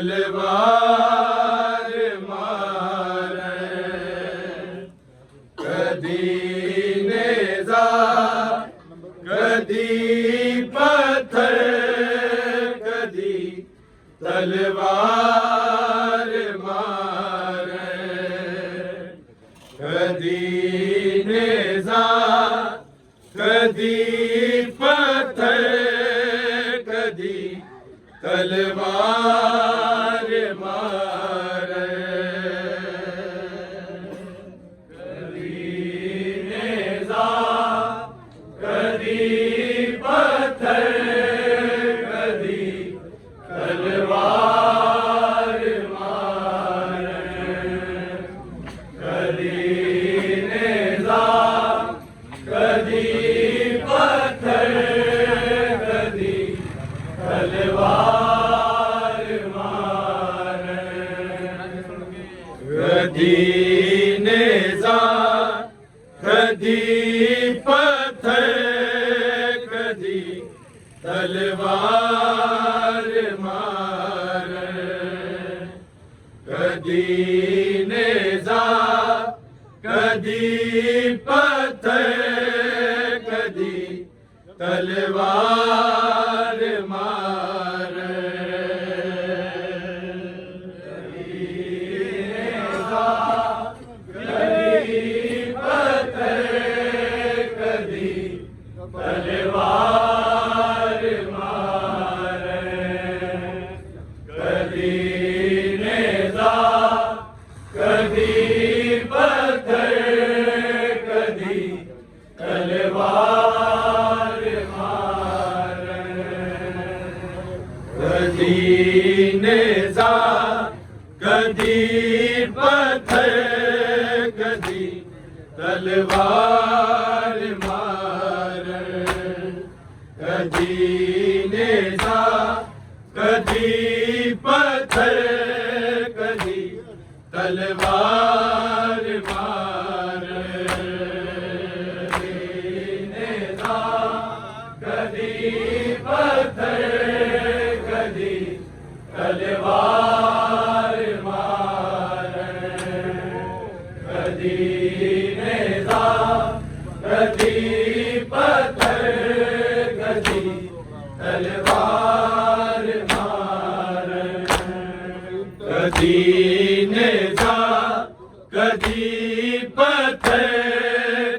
तलवार मारे, कदी नेज़ा कदी पत्थर, कदी तलवार मारे, कदी नेज़ा कदी पत्थर, कदी तलवार मारे, कदी नेज़ा कदी पत्थर, कदी तलवार मारे, कदी नेज़ा कदी पत्थर, कदी तलवार मारे, कदी नेज़ा कदी पत्थर, कदी तलवार मारे, कदी नेज़ा कदी पत्थर, कदी तलवार मारे, कदी नेज़ा कदी पत्थर, कदी तलवार मारे, कदी नेज़ा कदी पत्थर, कदी तलवार मारे, कदी नेज़ा कदी पत्थर, कदी तलवार मारे, कदी नेज़ा कदी पत्थर, कदी तलवार मारे, नेज़ा कदी पत्थर, कदी तलवार मारे, कदी नेज़ा कदी पत्थर, कदी तलवार मारे, कदी नेज़ा कदी पत्थर,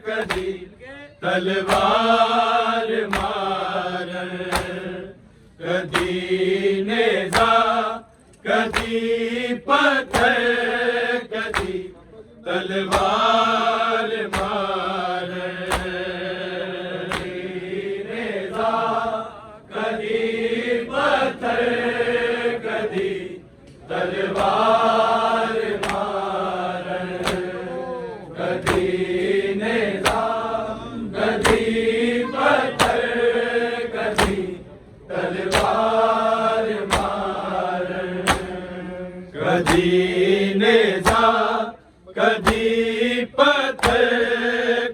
कदी तलवार मारे, कदी नेज़ा कदी पत्थर, कदी तलवार मारे, नेज़ा कदी पत्थर, कदी तलवार मारे, कदी नेज़ा कदी पत्थर, कदी तलवार मारे, कदी नेज़ा कदी पत्थर,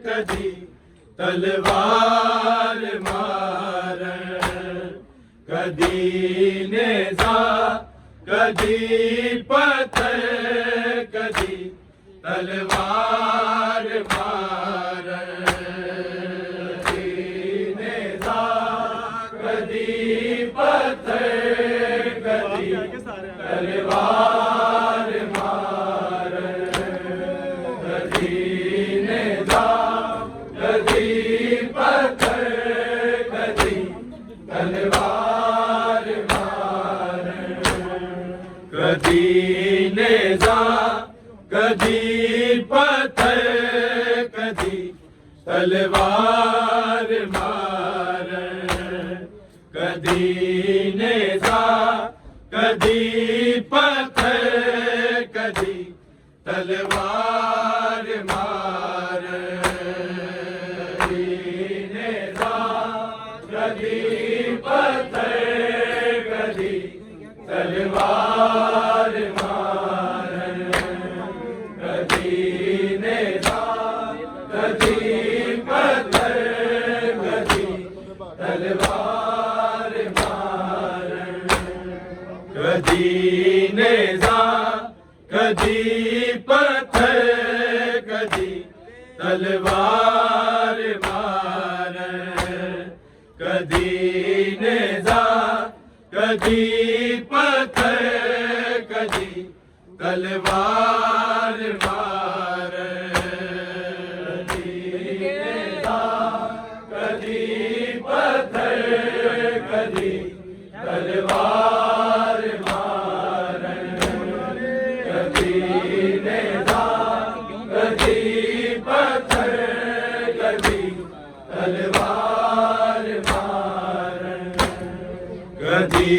कदी तलवार मारे, कदी नेज़ा कदी पत्थर, कदी तलवार मारे, कदी नेज़ा कदी पत्थर, कदी तलवार मारे, कदी नेज़ा कदी पत्थर, कदी तलवार मारे, कदी नेज़ा कदी पत्थर, कदी तलवार मारे, कदी नेज़ा कदी पत्थर, कदी तलवार मारे, कदी नेज़ा कदी पत्थर, कदी तलवार मारे, कदी नेज़ा कदी पत्थर, कदी तलवार मारे, कदी कदी पत्थर कदी तलवार मारे, कदी नेज़ा कदी पत्थर कदी तलवार मारे, कदी नेज़ा कदी पत्थर कदी तलवार मारे, कदी नेज़ा कदी पत्थर कदी तलवार मारे, कदी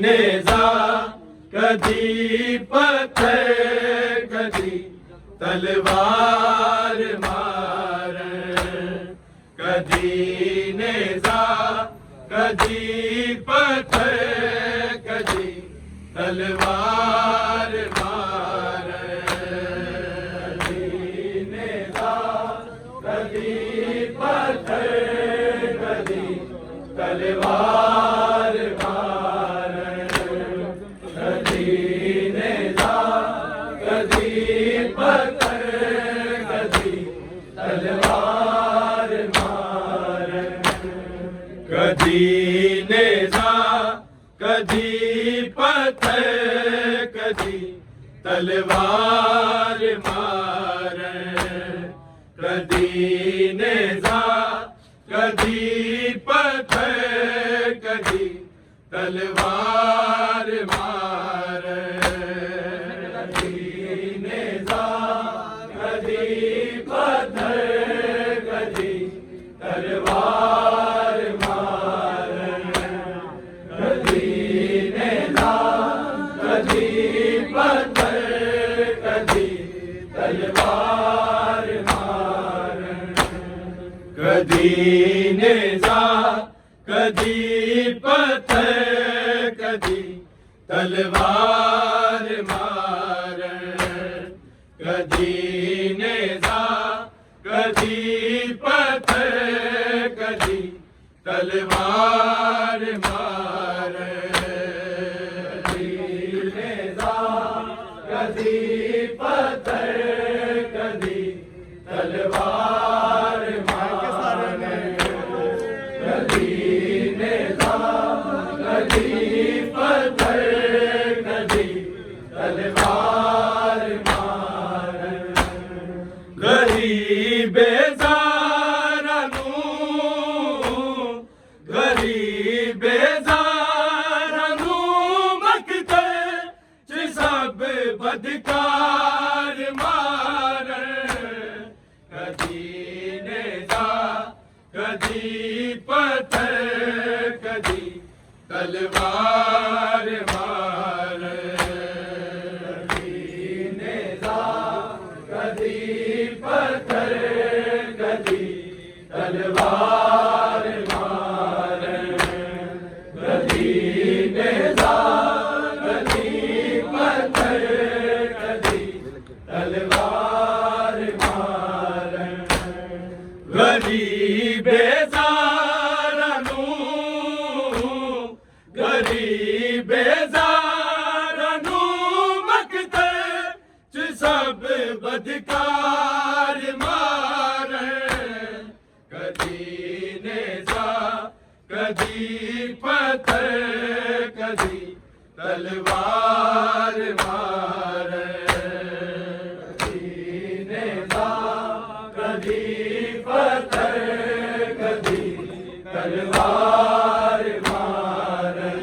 नेज़ा कदी पत्थर कदी तलवार मारे, कदी नेज़ा कदी पत्थर कदी तलवार मारे, कदी नेज़ा कदी पत्थर कदी तलवार मारे, कदी नेज़ा कदी पत्थर कदी तलवार मारे, कदी नेज़ा कदी पत्थर कदी तलवार मारे, कदी नेज़ा कदी पत्थर कदी तलवार मारे, कदी नेज़ा कदी पत्थर कदी तलवार मारे, कदी नेज़ा कदी पत्थर कदी तलवार मारे, कदी नेज़ा कदी पत्थर कदी तलवार मारे, कदी नेज़ा कदी पत्थर कदी तलवार मारे, कदी नेज़ा कदी पत्थर कदी तलवार मारे, कदी नेज़ा कदी पत्थर कदी तलवार मारे, गरीबे ज़ारा नूं गरीबे ज़ारा नूं मकते च सब बदकार मारे, कदी नेज़ा कदी पत्थर कदी तलवार मारे, कदी नेज़ा कदी पत्थर कदी तलवार मारे, कदी नेज़ा कदी पत्थर कदी तलवार मारे, गरीबे ज़ारा नूं गरीबे ज़ारा नूं मकते च सब बदकार मारे, कदी नेज़ा कदी पत्थर कदी तलवार मारे, कदी नेज़ा कदी पत्थर कदी तलवार मारे,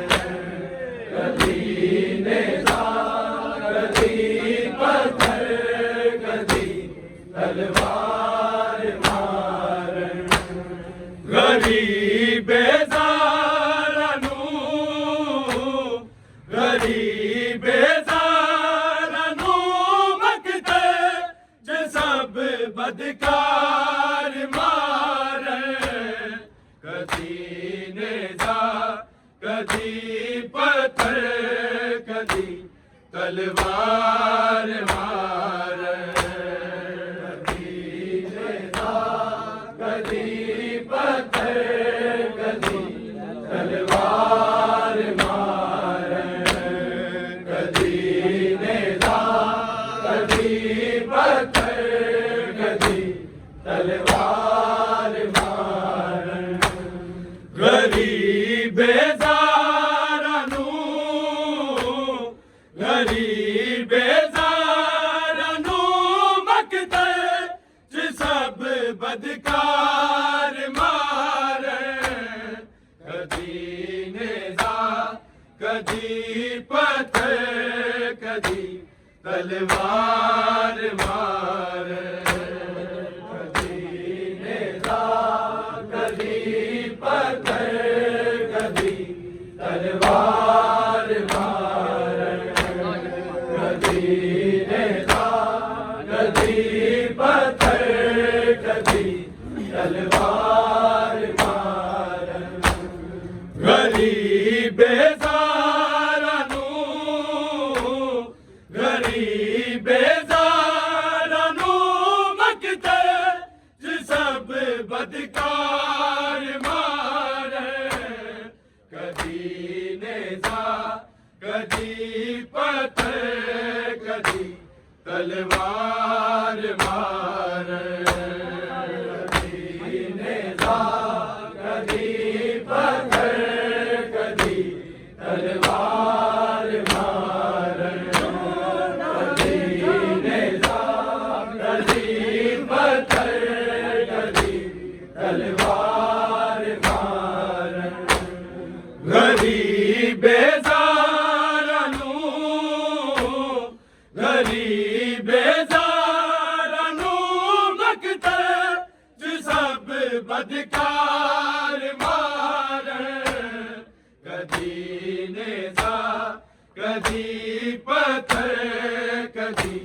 कदी नेज़ा कदी पत्थर कदी तलवार मारे, गरीबे ज़ारा नूं गरीबे ज़ारा नूं मकते च सब बदकार मारे, कदी नेज़ा कदी पत्थर कदी तलवार मारे, कदी नेज़ा कदी पत्थर कदी तलवार मारे, कदी नेज़ा गरीबे ज़ारा नू गरीबे ज़ारा नू मकते च सब बदकार मारे कदी नेज़ा कदी पत्थर कदी तलवार मारे कदी नेज़ा कदी पत्थर कदी तलवार मारे कदी नेज़ा कदी पत्थर कदी तलवार मारे गरीबे ज़ारा नू गरीबे ज़ारा नू मकते च सब बदकार मारे कदी नेज़ा कदी पत्थर कदी तलवार मारे कदी नेज़ा कदी पत्थर कदी तलवार मारे कदी नेज़ा कदी पत्थर कदी तलवार मारे गरीबे ज़ारा नू गरीबे ज़ारा नू मकते च सब बदकार मारे कदी नेज़ा कदी पत्थर कदी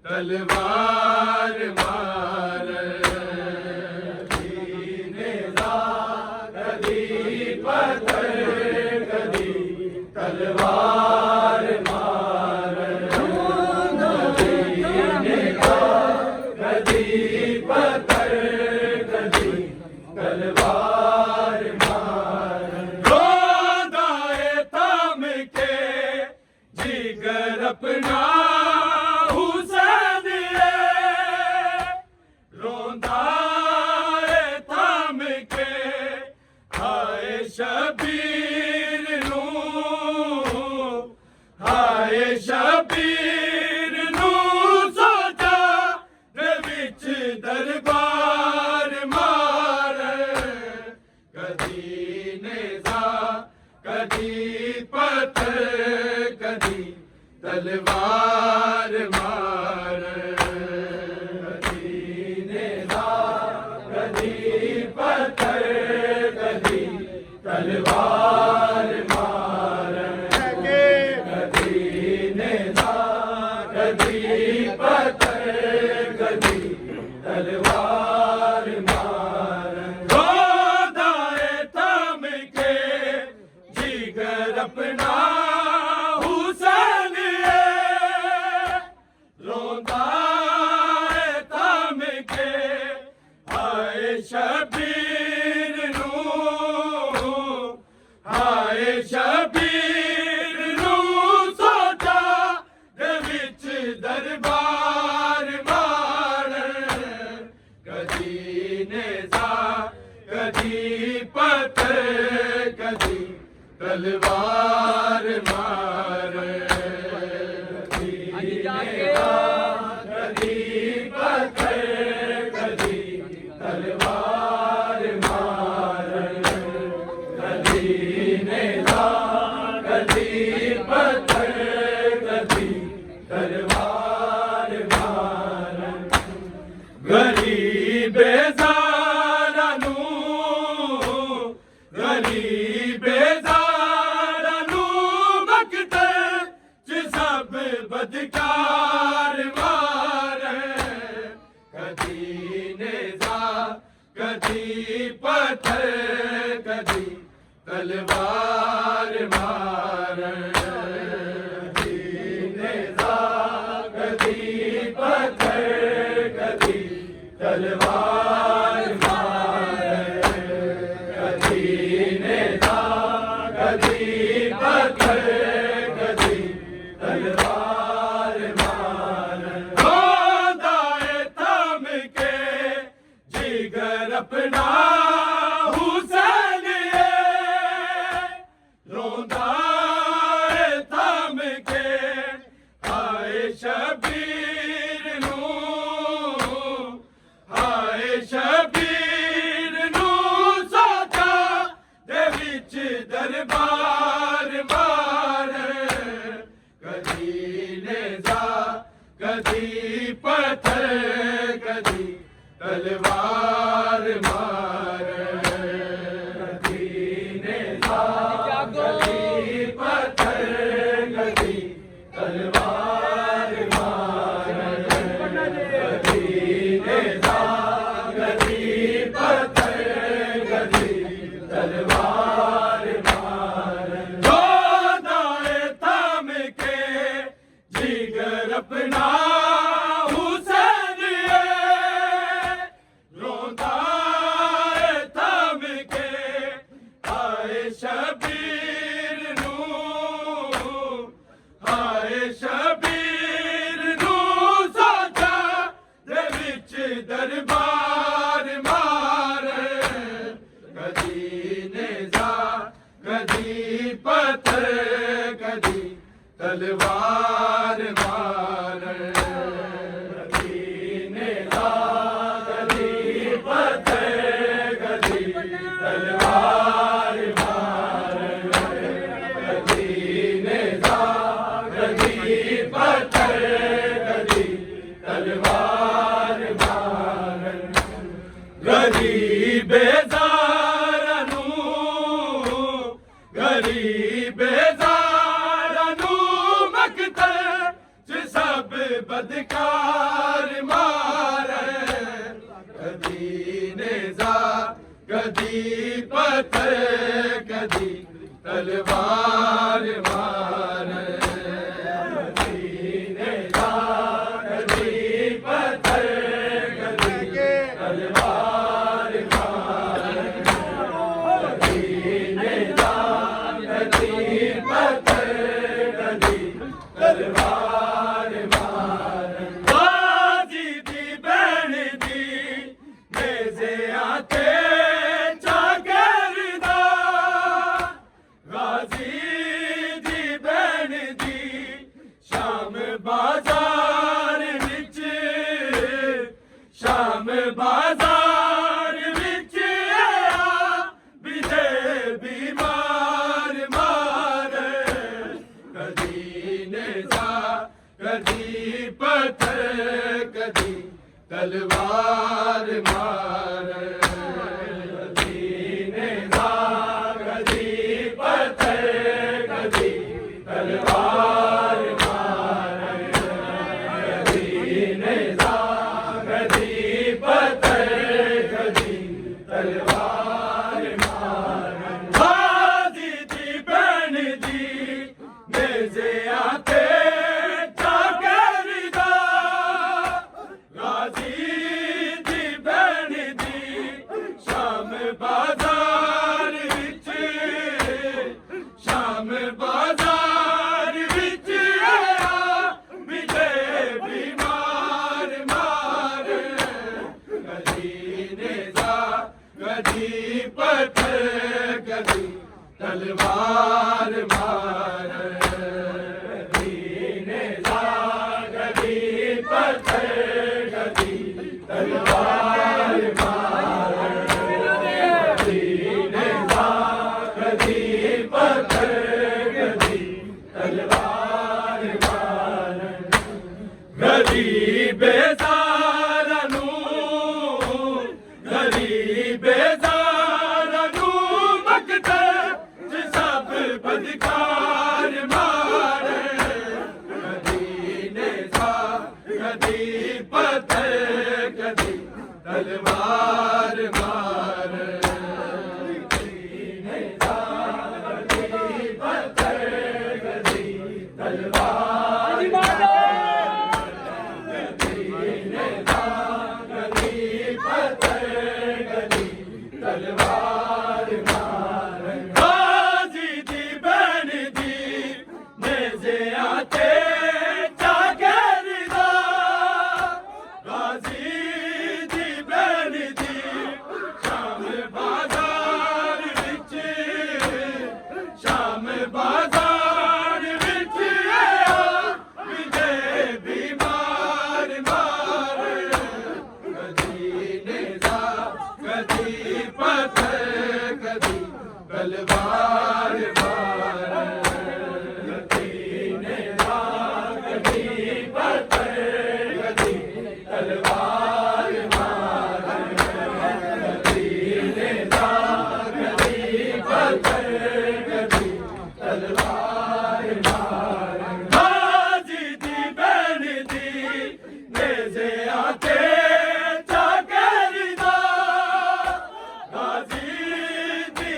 तलवार मारे कदी नेज़ा कदी पत्थर कदी तलवार मारे कदी नेज़ा कदी पत्थर कदी तलवार मारे रोंदा है थाम के जिगर अपना हुसैन रोंदा है थाम के हाय शबीर नू हाय शबीर नू सोचा दे विच दरबार मारे कदी नेज़ा कदी पत्थर कदी तलवार मारे कदी नेज़ा कदी पत्थर कदी तलवार मारे कदी नेज़ा कदी पत्थर कदी तलवार मारे रोंदा है थाम के जिगर अपना हुसैन रोंदा है थाम के हाय शबीर नू हाय शबीर नू सोचा दे विच दरबार मारे कदी नेज़ा कदी पत्थर कदी तलवार मारे कदी नेज़ा कदी पत्थर कदी तलवार मारे कदी नेज़ा कदी पत्थर कदी तलवार मारे गरीबे ज़ारा नू गरीबे ज़ारा नू मकते च सब बदकार मारे कदी नेज़ा कदी पत्थर कदी तलवार मारे कदी नेज़ा कदी पत्थर कदी तलवार मारे कदी नेज़ा कदी पत्थर कदी तलवार मारे रोंदा है थाम के जिगर अपना हुसैन तलवार मारन। जोधाए थाम के जिगर अपना हुसैन रोंदा है थाम के आए शबीर नू, आए शबीर नू सोचा दे विच दरबार मारे। कदी नेज़ा कदी पत्थर कदी तलवार मारे। कदी नेज़ा कदी पत्थर कदी तलवार मारे। कदी नेज़ा कदी पत्थर कदी तलवार मारे। गरीबे ज़ारा नू, गरीबे ज़ारा नू मक़तल च सब बदकार मारे। कदी नेज़ा कदी पत्थर कदी तलवार मारे। कदी नेज़ा कदी पत्थर कदी तलवार मारे। कदी नेज़ा कदी पत्थर कदी तलवार मारे। गाजी दी भैन दी नेज़े आते जागरदा। गाजी दी भैन दी शाम बाजार विच, शाम बाजार विच आया विदे बीमार मारे। कदी नेज़ा कदी पत्थर कदी तलवार मारे। कदी नेज़ा कदी पत्थर कदी तलवार मारे। कदी नेज़ा कदी पत्थर कदी तलवार मारे। गाजी दी भैन दी नेज़े आते जागरदा। गाजी दी भैन दी शाम बाजार विच, शाम बाजार विच आया विदे बीमार मारे। कदी नेज़ा कदी पत्थर कदी तलवार मारे। कदी नेज़ा कदी पत्थर कदी तलवार मारे। कदी नेज़ा कदी पत्थर कदी तलवार मारे। गरीबे ज़ारा नू, गरीबे ज़ारा नू मक़तल च सब बदकार मारे। कदी नेज़ा कदी पत्थर कदी तलवार मारे। कदी नेज़ा कदी पत्थर कदी तलवार मारे। कदी नेज़ा कदी पत्थर कदी तलवार मारे। गाजी दी भैन दी नेज़े आते जागरदा। गाजी दी भैन दी शाम बाजार विच, शाम बाजार विच आया विदे बीमार मारे। कदी नेज़ा कदी पत्थर कदी तलवार मारे। कदी नेज़ा कदी पत्थर कदी तलवार मारे। कदी नेज़ा कदी पत्थर कदी तलवार मारे। गाजी दी भैन दी नेज़े आते जागरदा। गाजी दी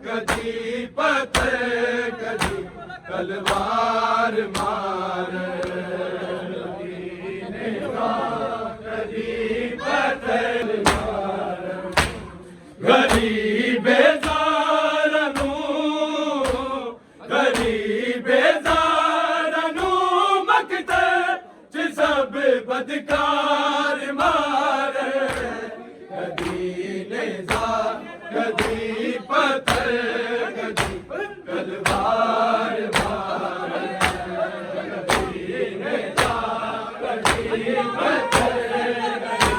कदी पत्थर कदी तलवार मार कदी पत्थर मार गरीबे ज़ारनू गरीबे ज़ारनू मकते च सब बदकार मार कदी नेज़ार कदी पत्थर कदी तलवार मार कदी नेज़ार कदी पत्थर कदी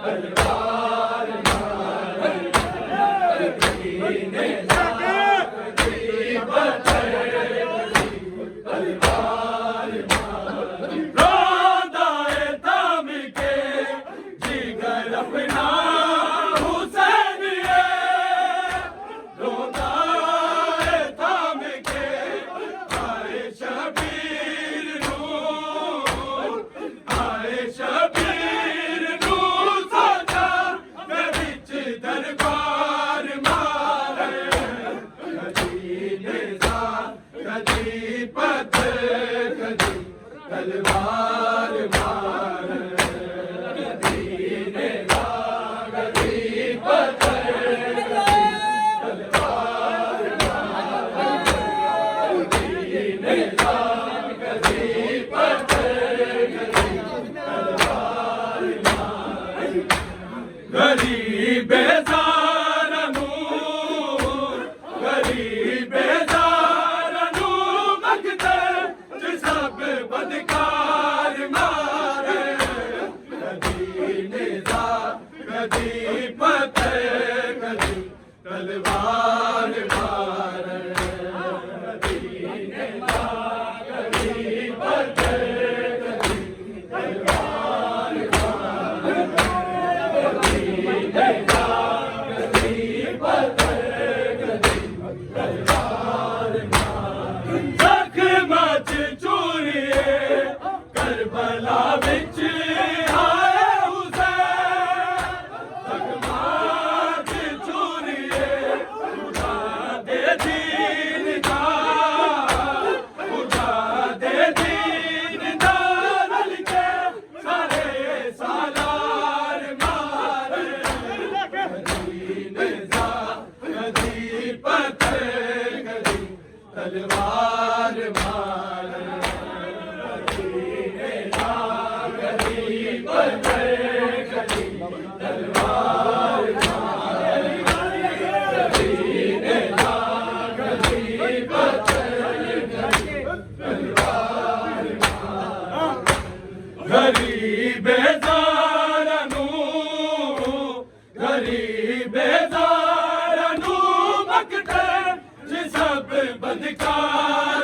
तलवार मार कदी नेज़ार कदी पत्थर कदी तलवार मार रोंदा है थाम के जिगर अपना हुसैन है रोंदा है थाम के आए शबीर नू साजा दे विच दरबार मारे कदी नेज़ार कदी पत्थर कदी तलवार मार कदी नेज़ार कदी पत्थर कदी तलवार मार कदी नेज़ार कदी पत्थर कदी तलवार मार गरीबे ज़ारनू गरीबे ज़ारनू मकते च सब बदकार मारे कदी नेज़ार कदी पत्थर कदी तलवार मार कदी नेज़ार कदी पत्थर कदी तलवार मार कदी नेज़ार कदी पत्थर कदी तलवार मार ज़ख्मां च चूरिए करबला विच आए हुसैन ज़ख्मां च चूरिए खुदा दे दीन दा खुदा दे दीन दा रल के सारे सालार मार कदी नेज़ार कदी पत्थर कदी तलवार मार कदी नेज़ार कदी पत्थर कदी तलवार मार कदी नेज़ार कदी पत्थर कदी तलवार मार गरीबे ज़ारनू गरीबे ज़ारनू मकते च सब बदकार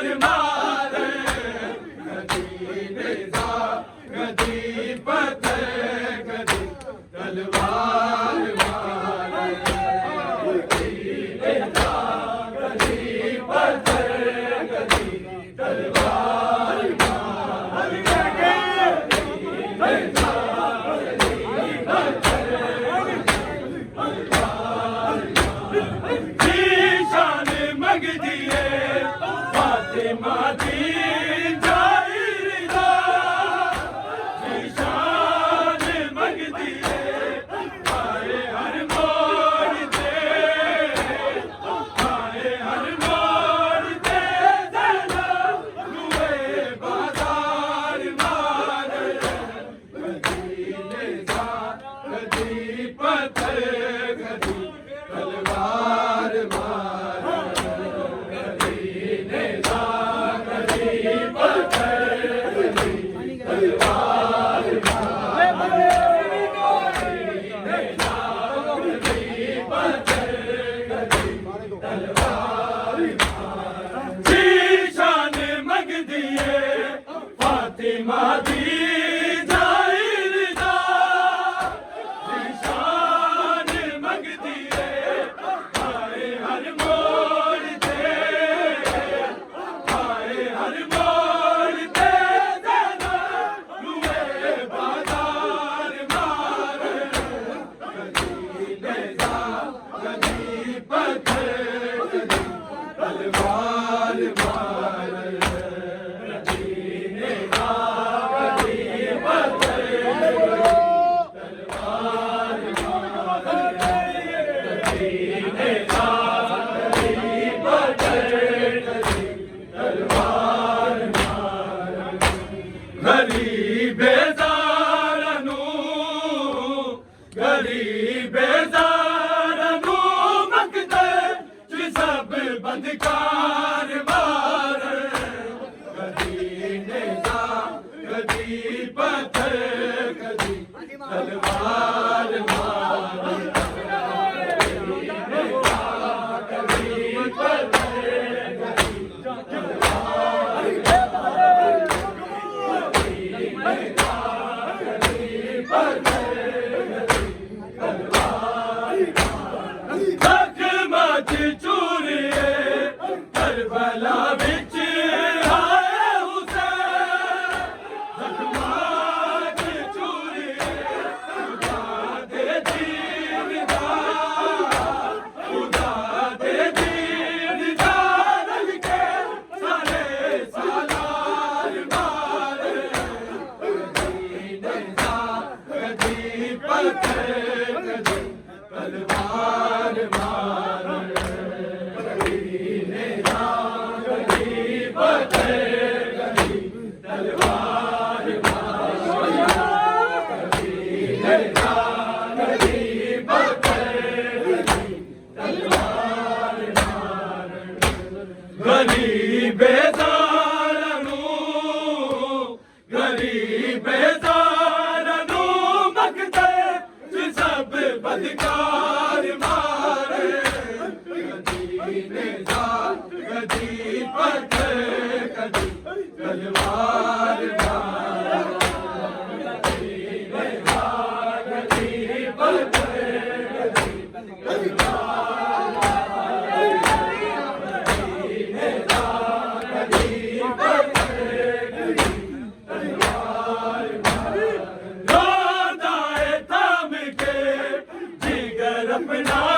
बंदकार मार कदी नेजा कदी पत्थर कदी तलवार मार कदी पत्थर करबला विच आए हुसैन जख्मां चूरी खुदा दे दीन दा खुदा दे दीन दा रल के सारे सालार मार कदी नेज़ा कदी पत्थर कदी तलवार मार बदकार मारे कदी नेज़ा कदी पत्थर कदी तलवार मारे कदी नेज़ा कदी पत्थर कदी अपना